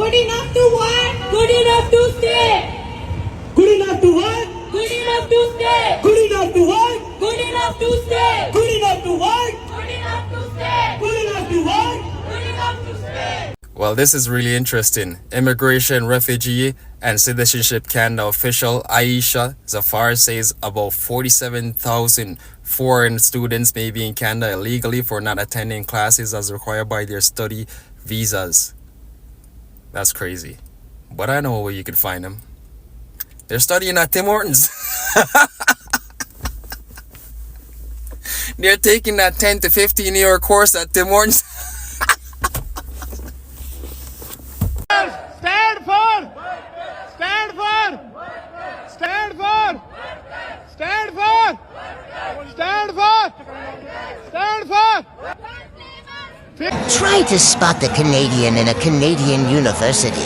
Good enough to what? Good enough to stay. Good enough to what? Good enough to stay. Good enough to what? Good enough to stay. Good enough to what? Good enough to stay. Good enough to what? Good enough to stay. Well, this is really interesting. Immigration, Refugee, and Citizenship Canada official Aisha Zafar says about 47,000 foreign students may be in Canada illegally for not attending classes as required by their study visas. That's crazy. But I know where you could find them. They're studying at Tim Hortons. They're taking that 10 to 15 year course at Tim Hortons. Stand for! Stand for! Stand for! Stand for! Stand for! Stand for! Try to spot the Canadian in a Canadian university.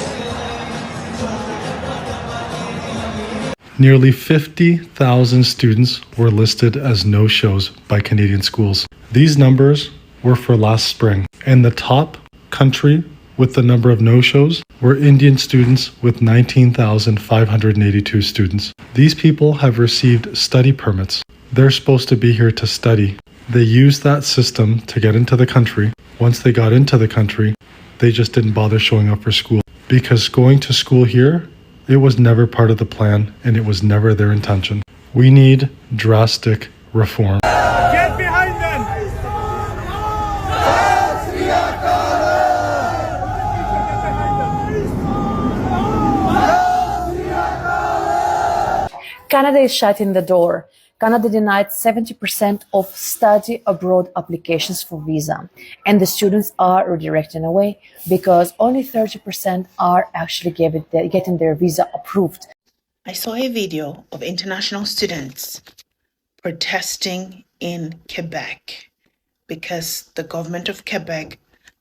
Nearly 50,000 students were listed as no-shows by Canadian schools. These numbers were for last spring, and the top country with the number of no-shows were Indian students with 19,582 students. These people have received study permits. They're supposed to be here to study. They used that system to get into the country. Once they got into the country, they just didn't bother showing up for school. Because going to school here, it was never part of the plan and it was never their intention. We need drastic reform. Get behind them! Canada is shutting the door. Canada denied 70% of study abroad applications for visa, and the students are redirecting away because only 30% are actually getting their visa approved. I saw a video of international students protesting in Quebec because the government of Quebec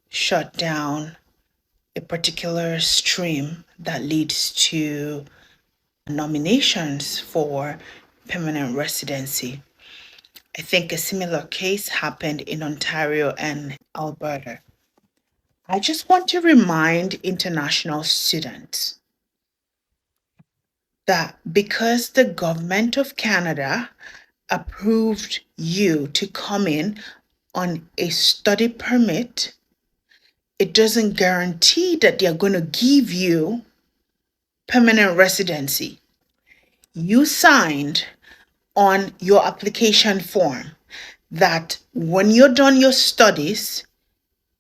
shut down a particular stream that leads to nominations for permanent residency. I think a similar case happened in Ontario and Alberta. I just want to remind international students that because the government of Canada approved you to come in on a study permit, it doesn't guarantee that they're going to give you permanent residency. You signed on your application form that when you're done your studies,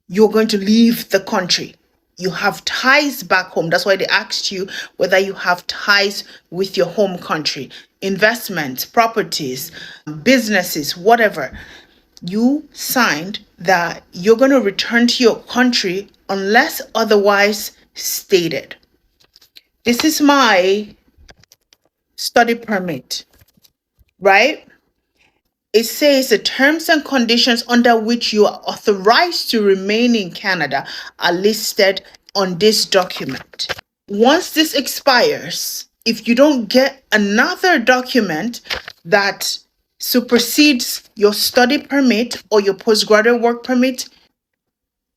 you're going to leave the country. You have ties back home. That's why they asked you whether you have ties with your home country, investments, properties, businesses, whatever. You signed that you're going to return to your country unless otherwise stated. This is my study permit, right? It says the terms and conditions under which you are authorized to remain in Canada are listed on this document. Once this expires, if you don't get another document that supersedes your study permit or your postgraduate work permit,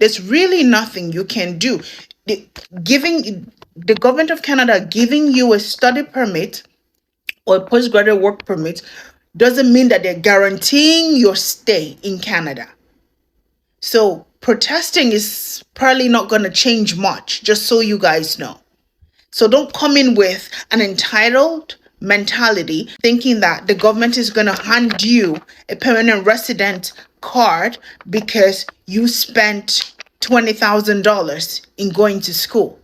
there's really nothing you can do. The government of Canada giving you a study permit or a postgraduate work permit doesn't mean that they're guaranteeing your stay in Canada. So protesting is probably not going to change much, just so you guys know. So don't come in with an entitled mentality thinking that the government is going to hand you a permanent resident card because you spent $20,000 in going to school.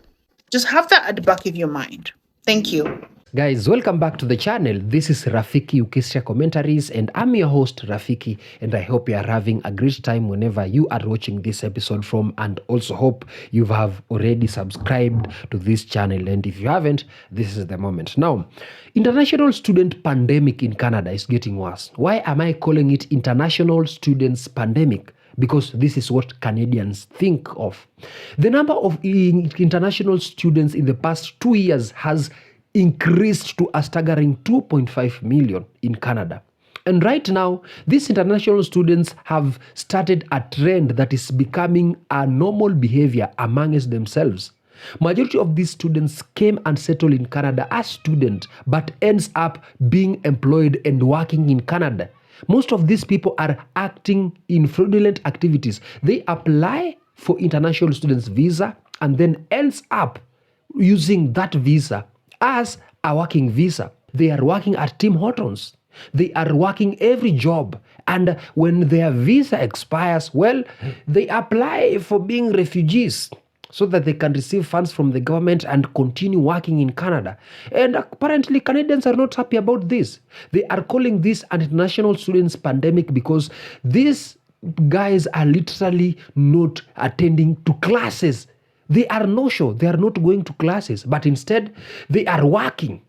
Just have that at the back of your mind. Thank you. Guys, welcome back to the channel. This is Rafiki Ukisha Commentaries and I'm your host Rafiki, and I hope you are having a great time whenever you are watching this episode from, and also hope you have already subscribed to this channel, and if you haven't, this is the moment. Now, international student pandemic in Canada is getting worse. Why am I calling it international students pandemic? Because this is what Canadians think of. The number of international students in the past 2 years has increased to a staggering 2.5 million in Canada. And right now, these international students have started a trend that is becoming a normal behavior amongst themselves. Majority of these students came and settled in Canada as students, but ends up being employed and working in Canada. Most of these people are acting in fraudulent activities. They apply for international students visa and then ends up using that visa as a working visa. They are working at Tim Hortons. They are working every job. And when their visa expires, well, they apply for being refugees so that they can receive funds from the government and continue working in Canada. And apparently Canadians are not happy about this. They are calling this an international students pandemic because these guys are literally not attending to classes. They are no-show. They are not going to classes, but instead they are working.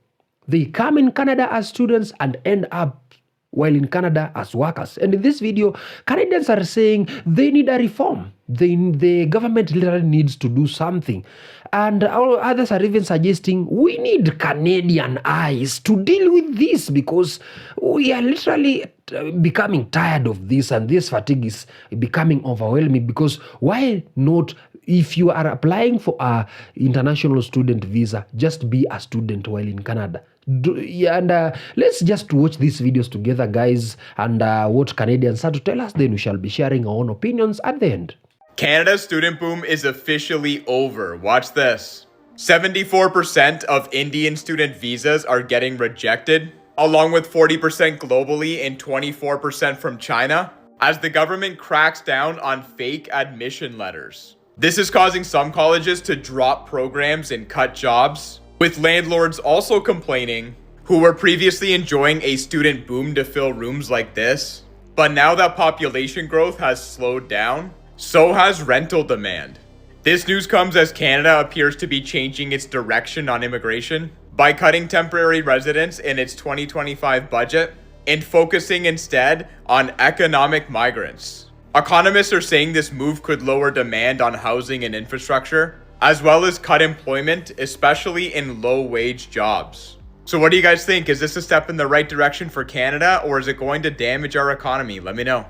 They come in Canada as students and end up while in Canada as workers. And in this video, Canadians are saying they need a reform. The government literally needs to do something. And others are even suggesting we need Canadian eyes to deal with this because we are literally becoming tired of this, and this fatigue is becoming overwhelming. Because why not, if you are applying for a international student visa, just be a student while in Canada? Let's just watch these videos together, guys, and what Canadians have to tell us. Then we shall be sharing our own opinions at the end. Canada's student boom is officially over. Watch this. 74% of Indian student visas are getting rejected, along with 40% globally and 24% from China, as the government cracks down on fake admission letters. This is causing some colleges to drop programs and cut jobs, with landlords also complaining, who were previously enjoying a student boom to fill rooms like this. But now that population growth has slowed down, so has rental demand. This news comes as Canada appears to be changing its direction on immigration by cutting temporary residence in its 2025 budget and focusing instead on economic migrants. Economists are saying this move could lower demand on housing and infrastructure, as well as cut employment, especially in low-wage jobs. So what do you guys think? Is this a step in the right direction for Canada, or is it going to damage our economy? Let me know.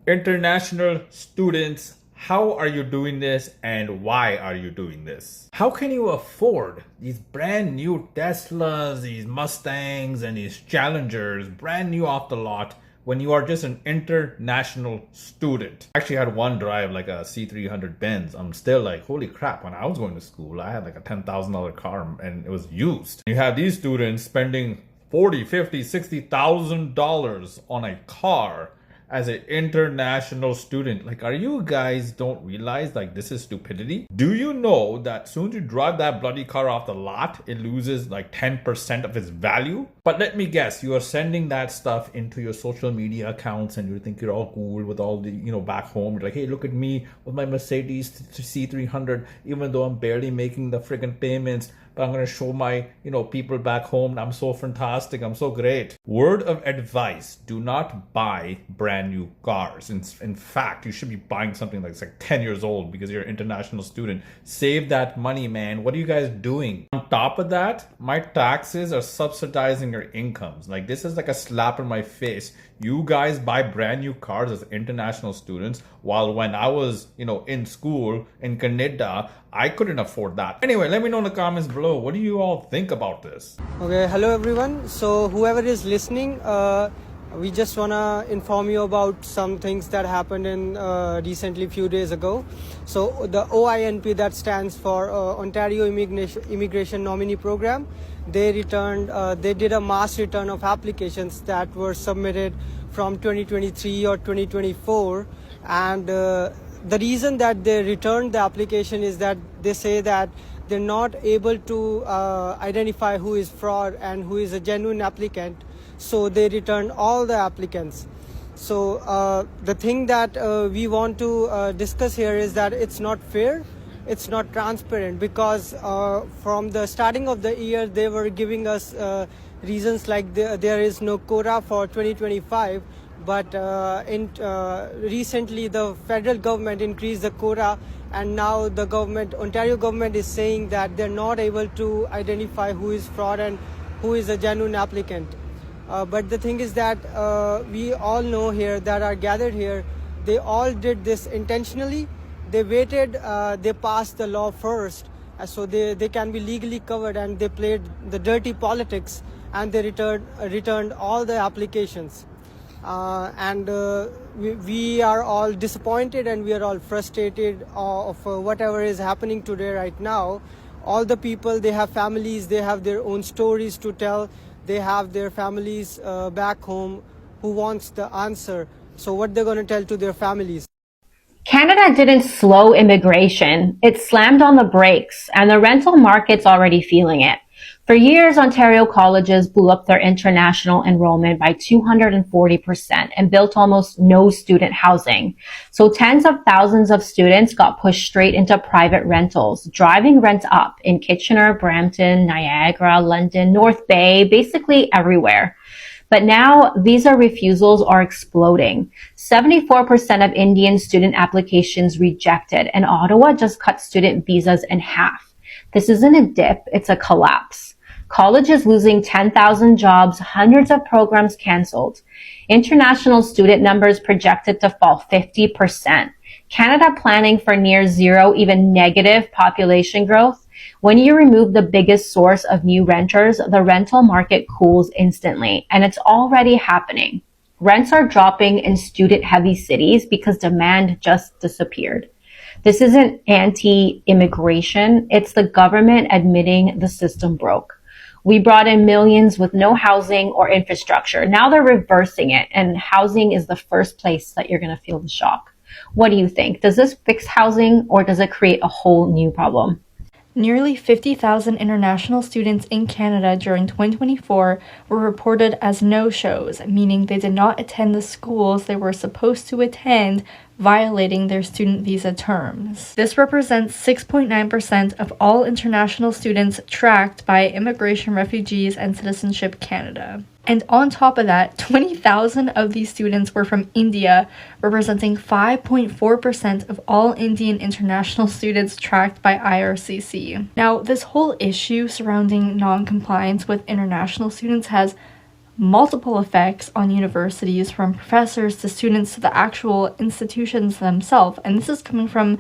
International students, how are you doing this and why are you doing this? How can you afford these brand new Teslas, these Mustangs, and these Challengers, brand new off the lot, when you are just an international student? I actually had one drive like a C300 Benz. I'm still like, holy crap, when I was going to school, I had like a $10,000 car and it was used. You have these students spending $40,000, $50,000, $60,000 on a car as an international student. Like, are you guys don't realize like this is stupidity? Do you know that soon as you drive that bloody car off the lot, it loses like 10% of its value? But let me guess, you are sending that stuff into your social media accounts and you think you're all cool with all the, back home. You're like, hey, look at me with my Mercedes C300, even though I'm barely making the friggin' payments. But I'm going to show my, people back home. I'm so fantastic. I'm so great. Word of advice, do not buy brand new cars. In fact, you should be buying something that's like 10 years old because you're an international student. Save that money, man. What are you guys doing? On top of that, my taxes are subsidizing your incomes. Like, this is like a slap in my face. You guys buy brand new cars as international students, while when I was, in school in Canada, I couldn't afford that. Anyway, let me know in the comments below. What do you all think about this? Okay, hello everyone. So whoever is listening, we just wanna inform you about some things that happened in recently few days ago. So the OINP, that stands for Ontario Immigration Nominee Program, they did a mass return of applications that were submitted from 2023 or 2024, and the reason that they returned the application is that they say that they're not able to identify who is fraud and who is a genuine applicant, so they returned all the applicants. So the thing that we want to discuss here is that it's not fair, it's not transparent, because from the starting of the year they were giving us reasons like there is no quota for 2025, but recently the federal government increased the quota, and now the Ontario government is saying that they're not able to identify who is fraud and who is a genuine applicant. But the thing is that we all know here that are gathered here, they all did this intentionally. They waited, they passed the law first, so they can be legally covered, and they played the dirty politics, and they returned all the applications. And we are all disappointed, and we are all frustrated of whatever is happening today right now. All the people, they have families, they have their own stories to tell, they have their families back home who wants the answer. So what they're going to tell to their families? Canada didn't slow immigration, it slammed on the brakes, and the rental market's already feeling it. For years, Ontario colleges blew up their international enrollment by 240% and built almost no student housing. So tens of thousands of students got pushed straight into private rentals, driving rents up in Kitchener, Brampton, Niagara, London, North Bay, basically everywhere. But now visa refusals are exploding. 74% of Indian student applications rejected, and Ottawa just cut student visas in half. This isn't a dip, it's a collapse. Colleges losing 10,000 jobs, hundreds of programs canceled. International student numbers projected to fall 50%. Canada planning for near zero, even negative population growth. When you remove the biggest source of new renters, the rental market cools instantly, and it's already happening. Rents are dropping in student-heavy cities because demand just disappeared. This isn't anti-immigration, it's the government admitting the system broke. We brought in millions with no housing or infrastructure. Now they're reversing it, and housing is the first place that you're going to feel the shock. What do you think? Does this fix housing, or does it create a whole new problem? Nearly 50,000 international students in Canada during 2024 were reported as no-shows, meaning they did not attend the schools they were supposed to attend, violating their student visa terms. This represents 6.9% of all international students tracked by Immigration, Refugees, and Citizenship Canada. And on top of that, 20,000 of these students were from India, representing 5.4% of all Indian international students tracked by IRCC. Now, this whole issue surrounding non-compliance with international students has multiple effects on universities, from professors to students to the actual institutions themselves, and this is coming from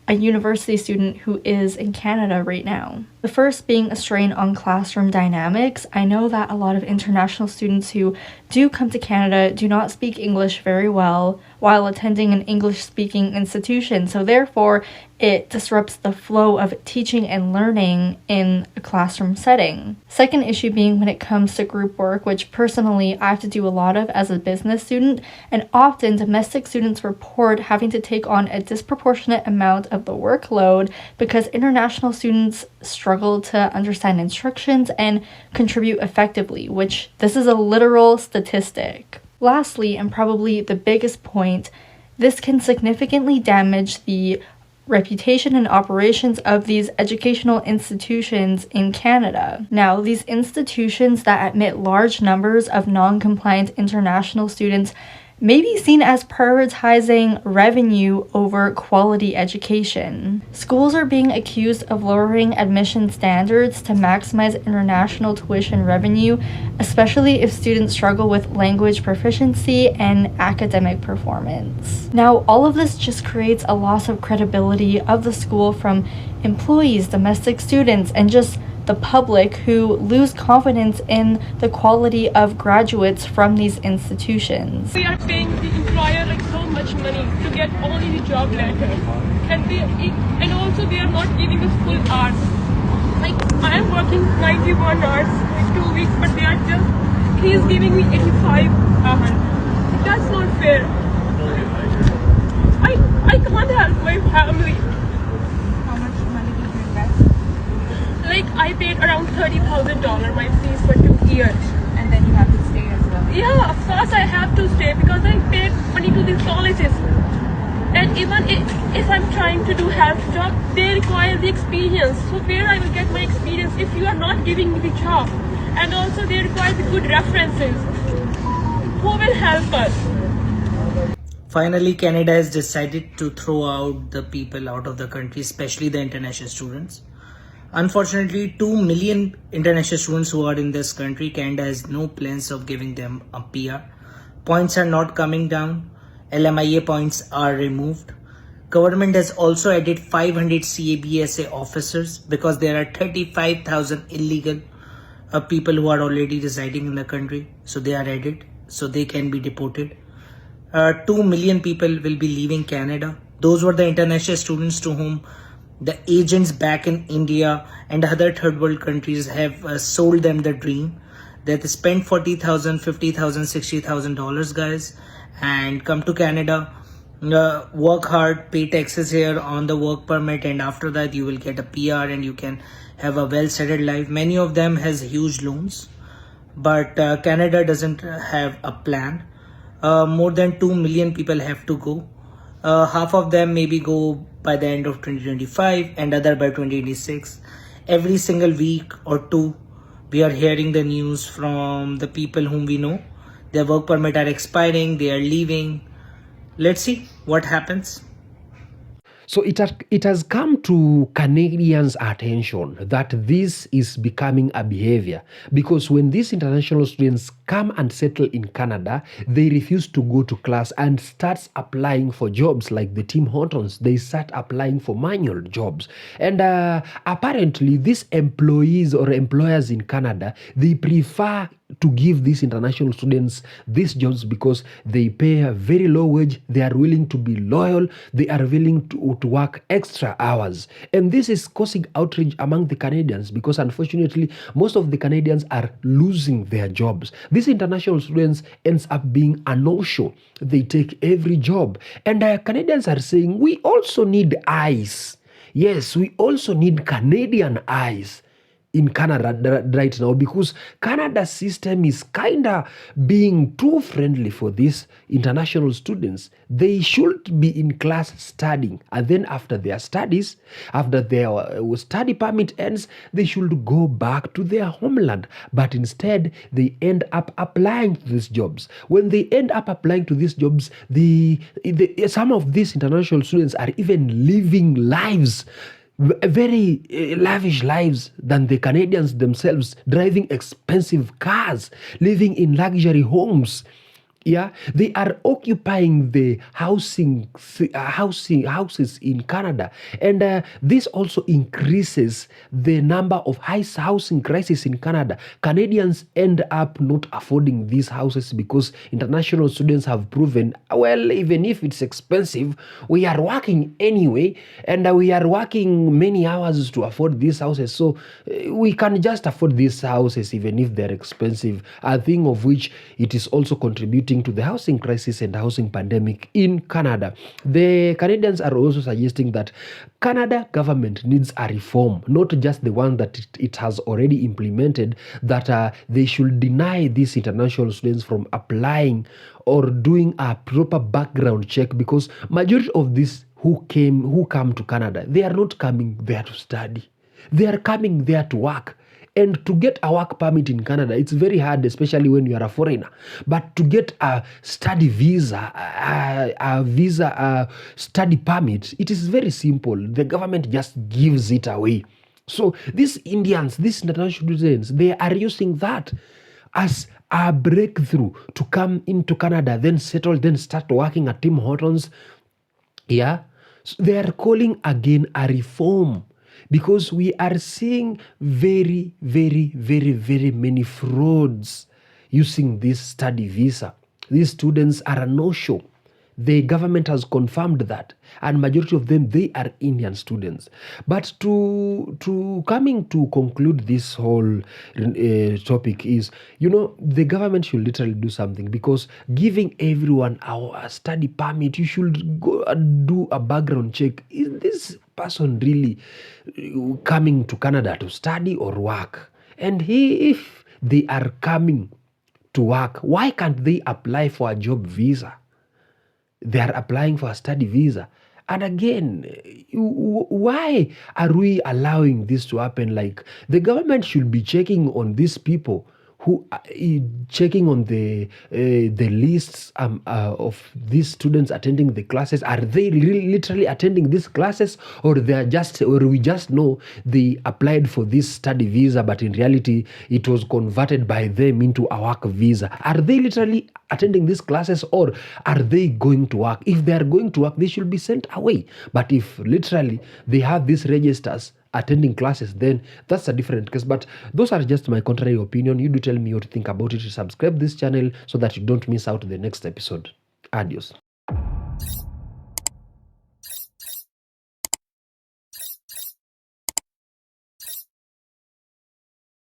a university student who is in Canada right now. The first being a strain on classroom dynamics. I know that a lot of international students who do come to Canada do not speak English very well while attending an English-speaking institution, so therefore it disrupts the flow of teaching and learning in a classroom setting. Second issue being when it comes to group work, which personally I have to do a lot of as a business student, and often domestic students report having to take on a disproportionate amount of the workload because international students struggle to understand instructions and contribute effectively, which this is a literal statistic. Lastly, and probably the biggest point, this can significantly damage the reputation and operations of these educational institutions in Canada. Now, these institutions that admit large numbers of non-compliant international students may be seen as prioritizing revenue over quality education. Schools are being accused of lowering admission standards to maximize international tuition revenue, especially if students struggle with language proficiency and academic performance. Now, all of this just creates a loss of credibility of the school from employees, domestic students, and just the public, who lose confidence in the quality of graduates from these institutions. We are paying the employer like so much money to get only the job letter, and also they are not giving us full hours. Like I am working 91 hours in 2 weeks, but he is giving me 85 hours. That's not fair. I can't help my family. How much money did you invest? Like I paid around $30,000 my fees for 2 years. And then you have to stay as well? Yeah, of course I have to stay because I paid money to these colleges. And even if I'm trying to do health job, they require the experience. So where I will get my experience if you are not giving me the job? And also they require the good references. Who will help us? Finally, Canada has decided to throw out the people out of the country, especially the international students. Unfortunately, 2 million international students who are in this country, Canada has no plans of giving them a PR. Points are not coming down. LMIA points are removed. Government has also added 500 CABSA officers because there are 35,000 illegal people who are already residing in the country. So they are added so they can be deported. 2 million people will be leaving Canada. Those were the international students to whom the agents back in India and other third world countries have sold them the dream that they spend $40,000, $50,000, $60,000, guys, and come to Canada, work hard, pay taxes here on the work permit, and after that you will get a PR and you can have a well settled life. Many of them has huge loans, but Canada doesn't have a plan. More than 2 million people have to go. Half of them maybe go by the end of 2025 and other by 2026. Every single week or two, we are hearing the news from the people whom we know. Their work permit are expiring, they are leaving. Let's see what happens. So it has come to Canadians' attention that this is becoming a behavior, because when these international students come and settle in Canada, they refuse to go to class and starts applying for jobs like the Tim Hortons. They start applying for manual jobs. And apparently these employees or employers in Canada, they prefer to give these international students these jobs because they pay a very low wage, they are willing to be loyal, they are willing to work extra hours. And this is causing outrage among the Canadians because unfortunately most of the Canadians are losing their jobs. These international students ends up being a no-show. They take every job. And Canadians are saying we also need eyes. Yes, we also need Canadian eyes in Canada right now, because Canada's system is kind of being too friendly for these international students. They should be in class studying, and then after their studies, after their study permit ends, they should go back to their homeland. But instead, they end up applying to these jobs. When they end up applying to these jobs, some of these international students are even living lives, very lavish lives than the Canadians themselves, driving expensive cars, living in luxury homes. Yeah, they are occupying the houses in Canada, and this also increases the number of housing crisis in Canada. Canadians end up not affording these houses because international students have proven, well, even if it's expensive, we are working anyway, and we are working many hours to afford these houses, so we can just afford these houses even if they're expensive. A thing of which it is also contributing to the housing crisis and housing pandemic in Canada. The Canadians are also suggesting that Canada government needs a reform, not just the one that it has already implemented, that they should deny these international students from applying or doing a proper background check, because majority of these who come to Canada, they are not coming there to study. They are coming there to work. And to get a work permit in Canada, it's very hard, especially when you are a foreigner. But to get a study visa, a study permit, it is very simple. The government just gives it away. So these Indians, these international students, they are using that as a breakthrough to come into Canada, then settle, then start working at Tim Hortons. Yeah, so they are calling again a reform, because we are seeing very, very, very, very many frauds using this study visa. These students are a no-show. The government has confirmed that, and majority of them, they are Indian students. But to coming to conclude this whole topic is, the government should literally do something, because giving everyone a study permit, you should go and do a background check. Is this person really coming to Canada to study or work? And if they are coming to work, why can't they apply for a job visa? They are applying for a study visa. And again, why are we allowing this to happen? Like, the government should be checking on these people who checking on the lists of these students attending the classes? Are they literally attending these classes, or we just know they applied for this study visa, but in reality it was converted by them into a work visa? Are they literally attending these classes, or are they going to work? If they are going to work, they should be sent away. But if literally they have these registers attending classes, then that's a different case. But those are just my contrary opinion. You do tell me what to think about it. Subscribe this channel so that you don't miss out the next episode. Adios.